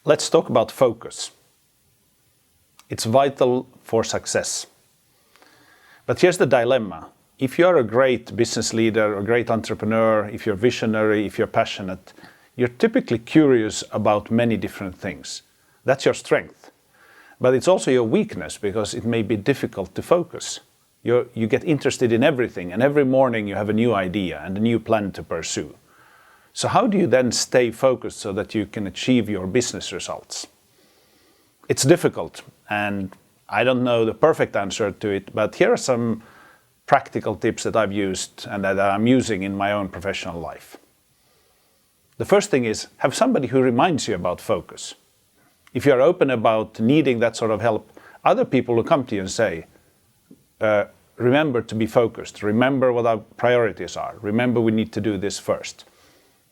Let's talk about focus. It's vital for success. But here's the dilemma. If you're a great business leader, a great entrepreneur, if you're visionary, if you're passionate, you're typically curious about many different things. That's your strength. But it's also your weakness because it may be difficult to focus. You get interested in everything, and every morning you have a new idea and a new plan to pursue. So how do you then stay focused so that you can achieve your business results? It's difficult, and I don't know the perfect answer to it, but here are some practical tips that I've used and that I'm using in my own professional life. The first thing is, have somebody who reminds you about focus. If you're open about needing that sort of help, other people will come to you and say, remember to be focused, remember what our priorities are, remember we need to do this first.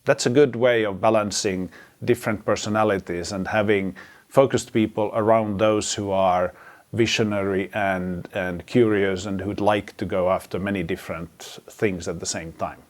That's a good way of balancing different personalities and having focused people around those who are visionary and curious and who'd like to go after many different things at the same time.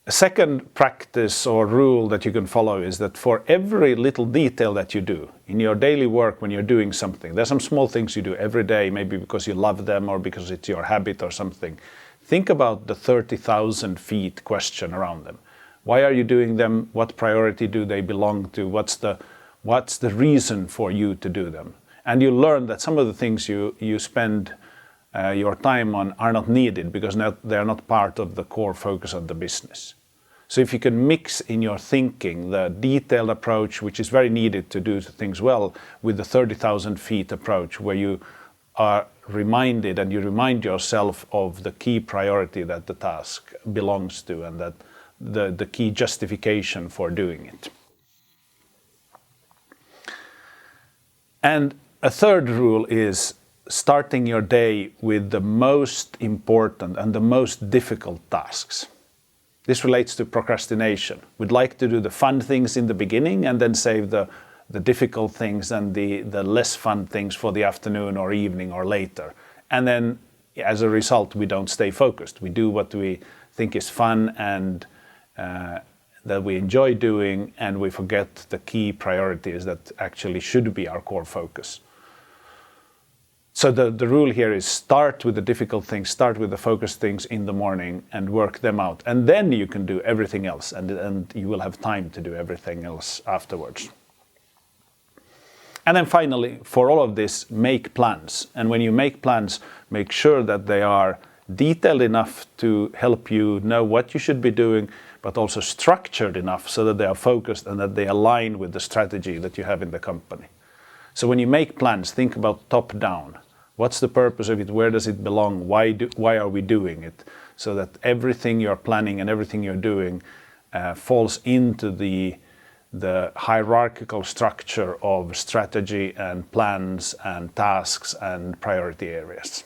A second practice or rule that you can follow is that for every little detail that you do in your daily work when you're doing something, there's some small things you do every day, maybe because you love them or because it's your habit or something. Think about the 30,000 feet question around them. Why are you doing them? What priority do they belong to? What's the reason for you to do them? And you learn that some of the things you spend your time on are not needed because they're not part of the core focus of the business. So if you can mix in your thinking the detailed approach, which is very needed to do things well, with the 30,000 feet approach, where you are reminded and you remind yourself of the key priority that the task belongs to and that the key justification for doing it. And a third rule is starting your day with the most important and the most difficult tasks. This relates to procrastination. We'd like to do the fun things in the beginning and then save the difficult things and the less fun things for the afternoon or evening or later. And then as a result, we don't stay focused. We do what we think is fun and that we enjoy doing, and we forget the key priorities that actually should be our core focus. So the rule here is start with the difficult things, start with the focused things in the morning and work them out. And then you can do everything else and you will have time to do everything else afterwards. And then finally, for all of this, make plans. And when you make plans, make sure that they are detailed enough to help you know what you should be doing, but also structured enough so that they are focused and that they align with the strategy that you have in the company. So when you make plans, think about top down. What's the purpose of it? Where does it belong? Why are we doing it? So that everything you're planning and everything you're doing falls into the hierarchical structure of strategy and plans and tasks and priority areas.